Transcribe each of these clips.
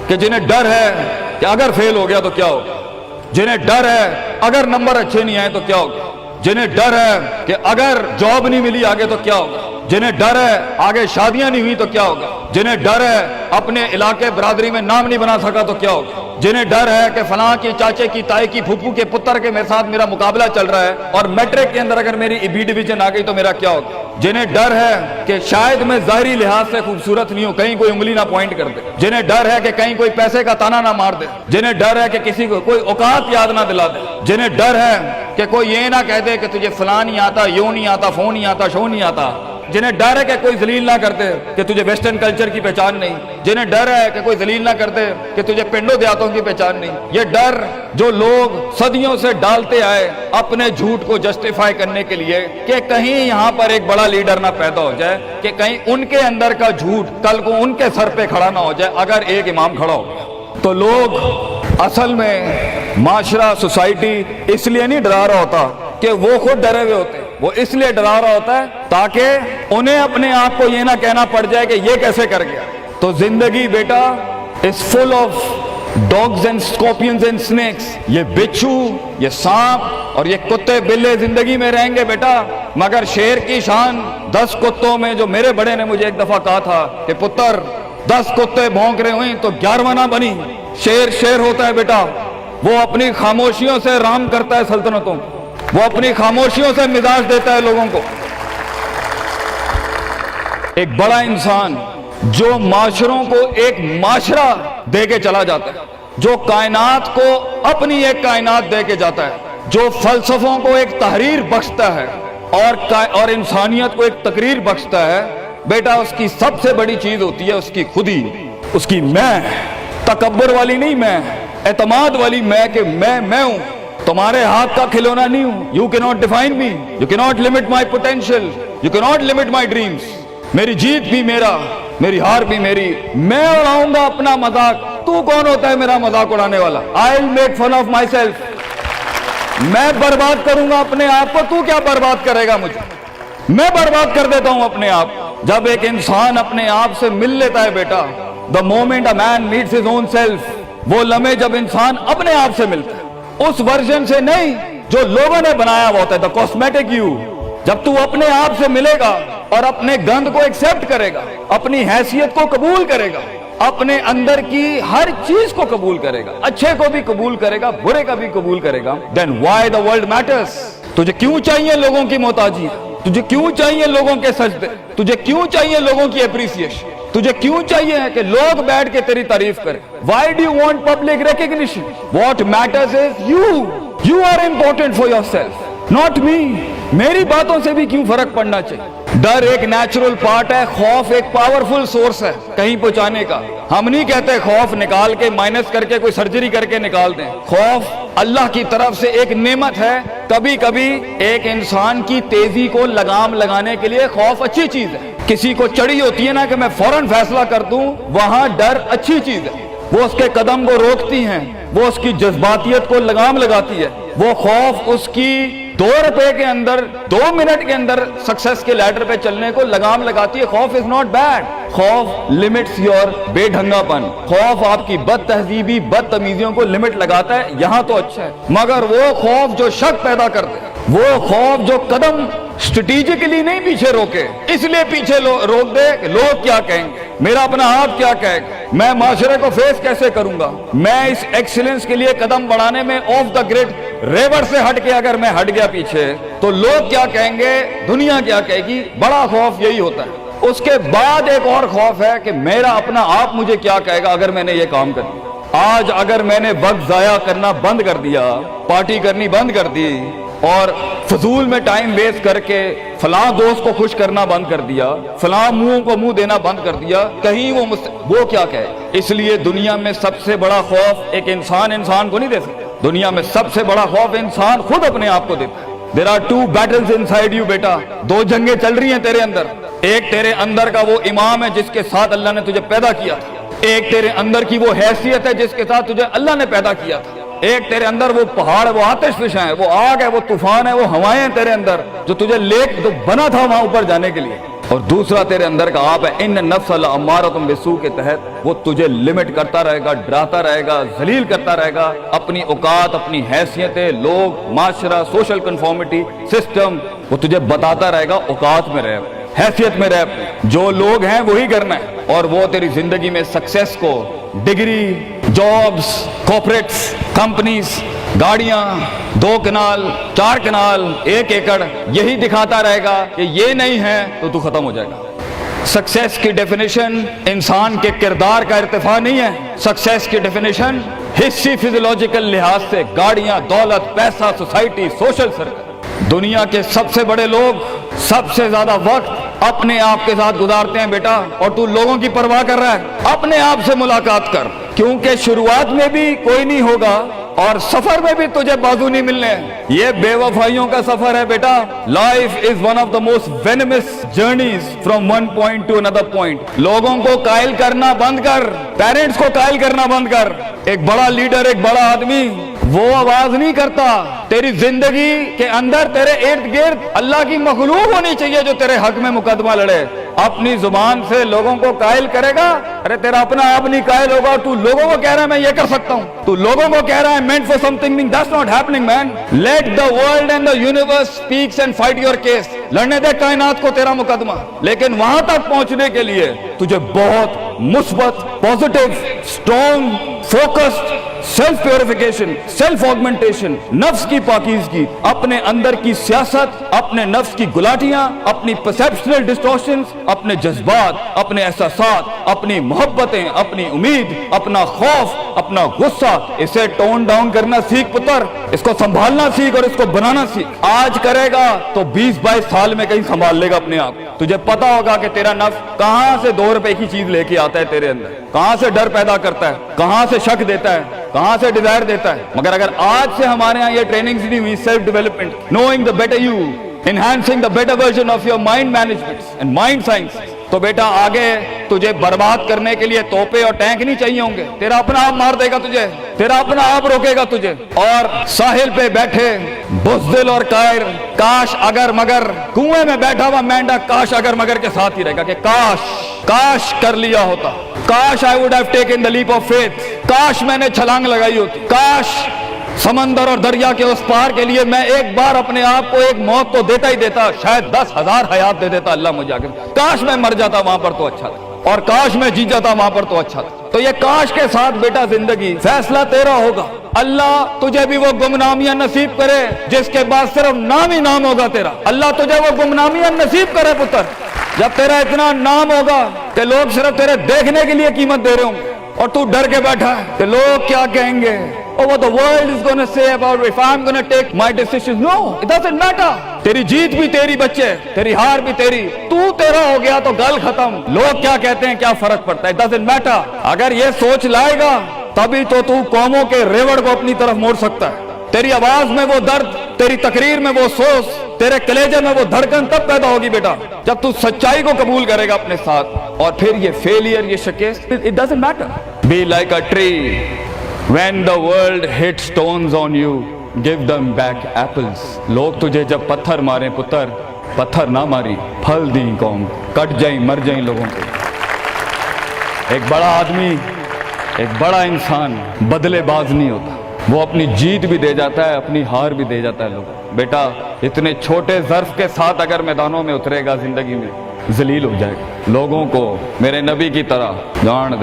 کہ جنہیں ڈر ہے کہ اگر فیل ہو گیا تو کیا ہوگا، جنہیں ڈر ہے اگر نمبر اچھے نہیں آئے تو کیا ہوگا، جنہیں ڈر ہے کہ اگر جاب نہیں ملی آگے تو کیا ہوگا، جنہیں ڈر ہے آگے شادیاں نہیں ہوئی تو کیا ہوگا، جنہیں ڈر ہے اپنے علاقے برادری میں نام نہیں بنا سکا تو کیا ہوگا، جنہیں ڈر ہے کہ فلاں کی چاچے کی تائی کی پھپھو کے پتر کے میرے ساتھ میرا مقابلہ چل رہا ہے اور میٹرک کے اندر اگر میری بی ڈویژن آ گئی تو میرا کیا ہوگا، جنہیں ڈر ہے کہ شاید میں ظاہری لحاظ سے خوبصورت نہیں ہوں، کہیں کوئی انگلی نہ پوائنٹ کر دے، جنہیں ڈر ہے کہ کہیں کوئی پیسے کا تانا نہ مار دے، جنہیں ڈر ہے کہ کسی کو کوئی اوقات یاد نہ دلا دے، جنہیں ڈر ہے کہ کوئی یہ نہ کہہ دے کہ تجھے فلاں نہیں آتا، یوں نہیں آتا، فون نہیں آتا، شو نہیں آتا، جنہیں ڈر ہے کہ کوئی ذلیل نہ کرتے کہ تجھے ویسٹرن کلچر کی پہچان نہیں، جنہیں ڈر ہے کہ کوئی ذلیل نہ کرتے کہ تجھے پنڈوں دیہاتوں کی پہچان نہیں، یہ ڈر جو لوگ صدیوں سے ڈالتے آئے اپنے جھوٹ کو جسٹیفائی کرنے کے لیے کہ کہیں یہاں پر ایک بڑا لیڈر نہ پیدا ہو جائے، کہ کہیں ان کے اندر کا جھوٹ کل کو ان کے سر پہ کھڑا نہ ہو جائے اگر ایک امام کھڑا ہو گیا، تو لوگ اصل میں معاشرہ سوسائٹی اس لیے نہیں ڈرا رہا ہوتا کہ وہ خود ڈرے ہوئے ہوتے، وہ اس لیے ڈرا رہا ہوتا ہے تاکہ انہیں اپنے آپ کو یہ نہ کہنا پڑ جائے کہ یہ کیسے کر گیا۔ تو زندگی بیٹا is full of dogs and scorpions and snakes، یہ بچھو، یہ سانپ اور یہ کتے بلے زندگی میں رہیں گے بیٹا، مگر شیر کی شان 10 کتوں میں، جو میرے بڑے نے مجھے ایک دفعہ کہا تھا کہ پتر 10 کتے بھونک رہے ہوئیں تو 11واں نہ بنی، شیر شیر ہوتا ہے بیٹا، وہ اپنی خاموشیوں سے رام کرتا ہے سلطنتوں، وہ اپنی خاموشیوں سے مزاج دیتا ہے لوگوں کو۔ ایک بڑا انسان جو معاشروں کو ایک معاشرہ دے کے چلا جاتا ہے، جو کائنات کو اپنی ایک کائنات دے کے جاتا ہے، جو فلسفوں کو ایک تحریر بخشتا ہے اور انسانیت کو ایک تقریر بخشتا ہے، بیٹا اس کی سب سے بڑی چیز ہوتی ہے اس کی خودی، اس کی میں، تکبر والی نہیں میں، اعتماد والی میں، کہ میں ہوں، تمہارے ہاتھ کا کھلونا نہیں ہوں، you cannot define me, you cannot limit my potential, you cannot limit my dreams، میری جیت بھی میرا، میری ہار بھی میری، میں اڑاؤں گا اپنا مذاق، تو کون ہوتا ہے میرا مذاق اڑانے والا، I'll make fun of myself، میں برباد کروں گا اپنے آپ کو، تو کیا برباد کرے گا مجھے، میں برباد کر دیتا ہوں اپنے آپ۔ جب ایک انسان اپنے آپ سے مل لیتا ہے بیٹا، the moment a man meets his own self، وہ لمحے جب انسان اپنے آپ سے ملتا ہے، اس ورژن سے نہیں جو لوگوں نے بنایا ہوا ہوتا ہے، the cosmetic you، جب تو اپنے آپ سے ملے گا اور اپنے گند کو ایکسپٹ کرے گا، اپنی حیثیت کو قبول کرے گا، اپنے اندر کی ہر چیز کو قبول کرے گا، اچھے کو بھی قبول کرے گا، برے کا بھی قبول کرے گا، then why the world matters، تجھے کیوں چاہیے لوگوں کی محتاجی، تجھے کیوں چاہیے لوگوں کے سجدے، تجھے کیوں چاہیے لوگوں کی اپریسیشن، تجھے کیوں چاہیے کہ لوگ بیٹھ کے تیری تعریف کریں، why do you want public recognition، what matters is you are important for yourself، not me، میری باتوں سے بھی کیوں فرق پڑنا چاہیے۔ ڈر ایک نیچرل پارٹ ہے، خوف ایک پاورفل سورس ہے کہیں پہنچانے کا۔ ہم نہیں کہتے خوف نکال کے مائنس کر کے کوئی سرجری کر کے نکال دیں، خوف اللہ کی طرف سے ایک نعمت ہے۔ کبھی کبھی ایک انسان کی تیزی کو لگام لگانے کے لیے خوف اچھی چیز ہے۔ کسی کو چڑھی ہوتی ہے نا کہ میں فوراً فیصلہ کر دوں، وہاں ڈر اچھی چیز ہے، وہ اس کے قدم کو روکتی ہیں، وہ اس کی جذباتیت کو لگام لگاتی ہے۔ وہ خوف اس کی 2 روپے کے اندر 2 منٹ کے اندر سکسس کے لیڈر پہ چلنے کو لگام لگاتی ہے۔ خوف از ناٹ بیڈ، خوف لمٹس یور بے ڈھنگا پن، خوف آپ کی بد تہذیبی بد تمیزیوں کو لمٹ لگاتا ہے، یہاں تو اچھا ہے۔ مگر وہ خوف جو شک پیدا کر دے، وہ خوف جو قدم اسٹریٹجکلی نہیں پیچھے روکے، اس لیے پیچھے روک دے کہ لوگ کیا کہیں گے، میرا اپنا آپ کیا کہے گا، میں معاشرے کو فیس کیسے کروں گا، میں اس ایکسیلنس کے لیے قدم بڑھانے میں آف دا گریڈ ریور سے ہٹ کے اگر میں ہٹ گیا پیچھے تو لوگ کیا کہیں گے، دنیا کیا کہے گی۔ بڑا خوف یہی ہوتا ہے۔ اس کے بعد ایک اور خوف ہے کہ میرا اپنا آپ مجھے کیا کہے گا اگر میں نے یہ کام کر دیا۔ آج اگر میں نے وقت ضائع کرنا بند کر دیا، پارٹی کرنی بند کر دی اور فضول میں ٹائم ویسٹ کر کے فلاں دوست کو خوش کرنا بند کر دیا، فلاں منہ کو منہ دینا بند کر دیا، کہیں وہ کیا کہے۔ اس لیے دنیا میں سب سے بڑا خوف ایک انسان کو نہیں دے سکتا، دنیا میں سب سے بڑا خوف انسان خود اپنے آپ کو دیتا ہے۔ There are 2 battles inside you بیٹا، 2 جنگیں چل رہی ہیں تیرے اندر۔ ایک تیرے اندر کا وہ امام ہے جس کے ساتھ اللہ نے تجھے پیدا کیا تھا، ایک تیرے اندر کی وہ حیثیت ہے جس کے ساتھ تجھے اللہ نے پیدا کیا تھا، ایک تیرے اندر وہ پہاڑ ہے، وہ آتش فشاں ہے، وہ آگ ہے، وہ طوفان ہے، وہ ہوائیں ہیں تیرے اندر جو تجھے تو بنا تھا وہاں اوپر جانے کے لیے۔ اور دوسرا تیرے اندر کا آپ ہے ان نفس الامارۃ بالسوء کے تحت وہ تجھے لمٹ کرتا رہے گا، ڈراتا رہے گا، ذلیل کرتا رہے گا، اپنی اوقات، اپنی حیثیتیں، لوگ، معاشرہ، سوشل کنفارمیٹی، سسٹم، وہ تجھے بتاتا رہے گا اوقات میں رہ، حیثیت میں رہ، جو لوگ ہیں وہی کرنا ہے، اور وہ تیری زندگی میں سکسیس کو ڈگری، جابز، کارپوریٹس، کمپنیز، گاڑیاں، 2 کنال، 4 کنال، 1 ایکڑ، یہی دکھاتا رہے گا کہ یہ نہیں ہے تو ختم ہو جائے گا۔ سکسیس کی ڈیفینیشن انسان کے کردار کا ارتفاع نہیں ہے، سکسیس کی ڈیفینیشن حصی فزیولوجیکل لحاظ سے گاڑیاں، دولت، پیسہ، سوسائٹی، سوشل سرکل۔ دنیا کے سب سے بڑے لوگ سب سے زیادہ وقت اپنے آپ کے ساتھ گزارتے ہیں بیٹا، اور تو لوگوں کی پرواہ کر رہا ہے، اپنے آپ سے ملاقات کر، کیونکہ شروعات میں بھی کوئی نہیں ہوگا اور سفر میں بھی تجھے بازو نہیں ملنے۔ یہ بے وفائیوں کا سفر ہے بیٹا۔ Life is one of the most venomous journeys from one point to اندر پوائنٹ۔ لوگوں کو قائل کرنا بند کر، پیرنٹس کو قائل کرنا بند کر۔ ایک بڑا لیڈر، ایک بڑا آدمی وہ آواز نہیں کرتا، تیری زندگی کے اندر تیرے ارد گرد اللہ کی مخلوق ہونی چاہیے جو تیرے حق میں مقدمہ لڑے۔ اپنی زبان سے لوگوں کو قائل کرے گا، ارے تیرا اپنا آپ نہیں قائل ہوگا، تو لوگوں کو کہہ رہا ہے میں یہ کر سکتا ہوں، تو لوگوں کو کہہ رہا ہے meant for something, that's not happening man. Let the world and the universe speaks and fight your case. لڑنے دے کائنات کو تیرا مقدمہ، لیکن وہاں تک پہنچنے کے لیے تجھے بہت مثبت، positive, strong, focused, self purification, self augmentation, نفس کی پاکیزگی، اپنے اندر کی سیاست، اپنے نفس کی گلاٹیاں، اپنی پرسیپشنل ڈسٹورشنز، اپنے جذبات، اپنے احساسات، اپنی محبتیں، اپنی امید، اپنا خوف، اپنا غصہ، اسے ٹون ڈاؤن کرنا سیکھ پتر، اس کو سنبھالنا سیکھ اور اس کو بنانا سیکھ۔ آج کرے گا تو 20-22 سال میں کہیں سنبھال لے گا اپنے آپ۔ تجھے پتا ہوگا کہ تیرا نفس کہاں سے 2 روپے کی چیز لے کے آتا ہے تیرے اندر، کہاں سے ڈر پیدا کرتا ہے، کہاں سے شک دیتا ہے، کہاں سے ڈیزائر دیتا ہے۔ مگر اگر آج سے ہمارے ہاں یہ ٹریننگز نہیں ہوئی، self development, knowing the better you, enhancing the better version of your mind management and mind science, تو بیٹا آگے تجھے برباد کرنے کے لیے توپے اور ٹینک نہیں چاہیے ہوں گے، تیرا اپنا آپ مار دے گا تجھے، تیرا اپنا آپ روکے گا تجھے۔ اور ساحل پہ بیٹھے بزدل اور قائر، کاش اگر مگر، کنویں میں بیٹھا ہوا مینڈک کاش اگر مگر کے ساتھ ہی رہے گا کہ کاش کر لیا ہوتا، کاش I would have taken the leap of faith، کاش میں نے چھلانگ لگائی ہوتی، کاش سمندر اور دریا کے اس پار کے لیے میں ایک بار اپنے آپ کو ایک موت تو دیتا ہی دیتا، شاید 10,000 حیات دے دیتا اللہ مجھے آگے، کاش میں مر جاتا وہاں پر تو اچھا تھا، اور کاش میں جی جاتا وہاں پر تو اچھا تھا۔ تو یہ کاش کے ساتھ بیٹا زندگی، فیصلہ تیرا ہوگا۔ اللہ تجھے بھی وہ گمنامیاں نصیب کرے جس کے بعد صرف نام ہی نام ہوگا تیرا، اللہ تجھے وہ گمنامیاں نصیب کرے پتر، جب تیرا اتنا نام ہوگا کہ لوگ صرف تیرے دیکھنے کے لیے قیمت دے رہے ہوں گے، اور تو ڈر کے بیٹھا ہے کہ لوگ کیا کہیں گے، or what the world is going to say about if I'm going to take my decisions. No, it doesn't matter. تیری جیت بھی تیری بچے، تیری ہار بھی تیری، تو تیرا ہو گیا تو گل ختم، لوگ کیا کہتے ہیں کیا فرق پڑتا ہے، it doesn't matter۔ اگر یہ سوچ لائے گا تبھی تو قوموں کے ریوڑ کو اپنی طرف موڑ سکتا ہے۔ تیری آواز میں وہ درد، تیری تقریر میں وہ سوز، تیرے کلیجے میں وہ دھڑکن تب پیدا ہوگی بیٹا جب تو سچائی کو قبول کرے گا اپنے ساتھ، اور پھر یہ فیلئر، یہ شکست، it doesn't matter۔ Be like a tree when the world hits stones on you, give them back apples۔ لوگ تجھے جب پتھر ماریں پتر، پتھر نہ ماری، پھل دیں قوم، کٹ جائیں مر جائیں لوگوں کو۔ ایک بڑا آدمی، ایک بڑا انسان بدلے باز نہیں ہوتا، وہ اپنی جیت بھی دے جاتا ہے، اپنی ہار بھی دے جاتا ہے لوگوں۔ بیٹا اتنے چھوٹے ظرف کے ساتھ اگر میدانوں میں اترے گا زندگی میں، ذلیل ہو جائے گا، لوگوں کو میرے نبی کی طرح جان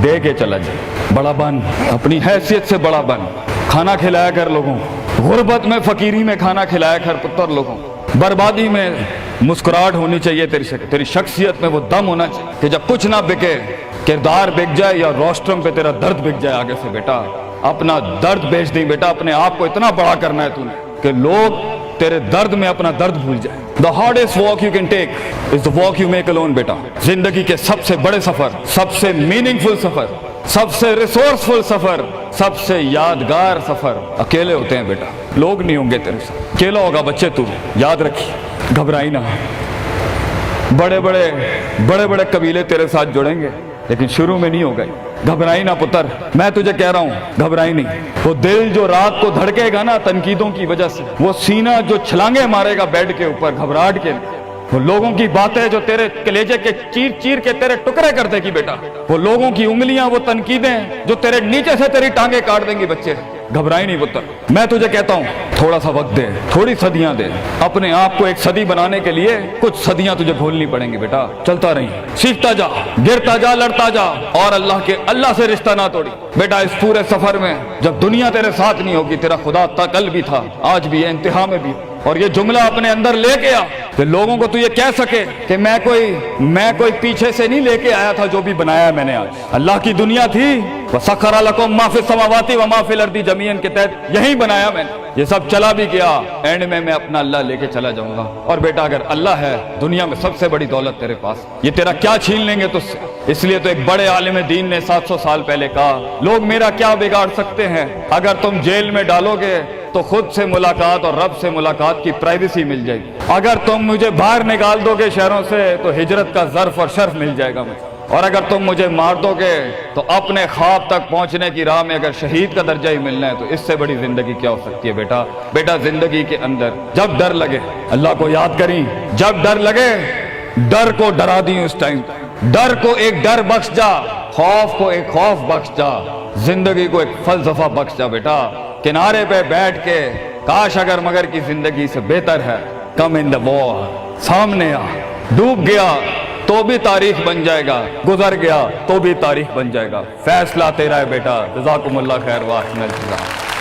دے کے چلا جائے، بڑا بن، اپنی حیثیت سے بڑا بن، کھانا کھلایا کر لوگوں، غربت میں فقیری میں کھانا کھلایا کر پتر لوگوں، بربادی میں مسکراہٹ ہونی چاہیے تیری شخصیت میں وہ دم ہونا چاہیے کہ جب کچھ نہ بکے، کردار بک جائے یا روسٹرم پہ تیرا درد بک جائے آگے سے، بیٹا اپنا درد بیچ دیں بیٹا، اپنے آپ کو اتنا بڑا کرنا ہے تو نے کہ لوگ تیرے درد میں اپنا درد بھول جائیں۔ The hardest walk you can take is the walk you make alone بیٹا۔ زندگی کے سب سے بڑے سفر، سب سے میننگ فل سفر، سب سے ریسورسفل سفر، سب سے یادگار سفر اکیلے ہوتے ہیں بیٹا، لوگ نہیں ہوں گے تیرے ساتھ، اکیلا ہوگا بچے تو، یاد رکھیے، گھبرائی نہ۔ بڑے بڑے قبیلے تیرے ساتھ جڑیں گے لیکن شروع میں نہیں ہوگا، گھبرائی نہ پتر، میں تجھے کہہ رہا ہوں گھبرائی نہیں۔ وہ دل جو رات کو دھڑکے گا نا تنقیدوں کی وجہ سے، وہ سینہ جو چھلانگے مارے گا بیڈ کے اوپر گھبراہٹ کے، وہ لوگوں کی باتیں جو تیرے کلیجے کے چیر چیر کے تیرے ٹکڑے کر دے گی بیٹا، وہ لوگوں کی انگلیاں، وہ تنقیدیں جو تیرے نیچے سے تیری ٹانگیں کاٹ دیں گی بچے، گھبرائی نہیں پتر۔ میں تجھے کہتا ہوں تھوڑا سا وقت دے، تھوڑی صدیاں دے، اپنے آپ کو ایک صدی بنانے کے لیے کچھ صدیاں تجھے بھولنی پڑیں گی بیٹا، چلتا رہی، سیکھتا جا، گرتا جا، لڑتا جا، اور اللہ سے رشتہ نہ توڑی بیٹا۔ اس پورے سفر میں جب دنیا تیرے ساتھ نہیں ہوگی، تیرا خدا تھا، کل بھی تھا، آج بھی ہے، انتہا میں بھی، اور یہ جملہ اپنے اندر لے کے آ کہ لوگوں کو تو یہ کہہ سکے کہ میں کوئی پیچھے سے نہیں لے کے آیا تھا، جو بھی بنایا میں نے آج اللہ کی دنیا تھی، وَسَخَّرَ لَكُم مَّا فِي السَّمَاوَاتِ وَمَا فِي الْأَرْضِ جَمِيعًا کے تحت یہی بنایا میں نے، یہ سب چلا بھی گیا، اینڈ میں اپنا اللہ لے کے چلا جاؤں گا۔ اور بیٹا اگر اللہ ہے دنیا میں سب سے بڑی دولت تیرے پاس، یہ تیرا کیا چھین لیں گے تجھ سے؟ اس لیے تو ایک بڑے عالم دین نے 700 سال پہلے کہا، لوگ میرا کیا بگاڑ سکتے ہیں؟ اگر تم جیل میں ڈالو گے تو خود سے ملاقات اور رب سے ملاقات کی پرائیویسی مل جائے گی، اگر تم مجھے باہر نکال دو گے شہروں سے تو ہجرت کا ظرف اور شرف مل جائے گا مجھے، اور اگر تم مجھے مار دو گے تو اپنے خواب تک پہنچنے کی راہ میں اگر شہید کا درجہ ہی ملنا ہے تو اس سے بڑی زندگی کیا ہو سکتی ہے بیٹا زندگی کے اندر جب ڈر لگے اللہ کو یاد کریں، جب ڈر لگے ڈر کو ڈرا دیں، اس ٹائم ڈر کو ایک ڈر بخش جا، خوف کو ایک خوف بخش جا، زندگی کو ایک فلسفہ بخش جا بیٹا۔ کنارے پہ بیٹھ کے کاش اگر مگر کی زندگی سے بہتر ہے، کم ان دا وار، سامنے آ، ڈوب گیا تو بھی تاریخ بن جائے گا، گزر گیا تو بھی تاریخ بن جائے گا، فیصلہ تیرا ہے بیٹا۔ جزاکم اللہ خیر واحسن الجزاء۔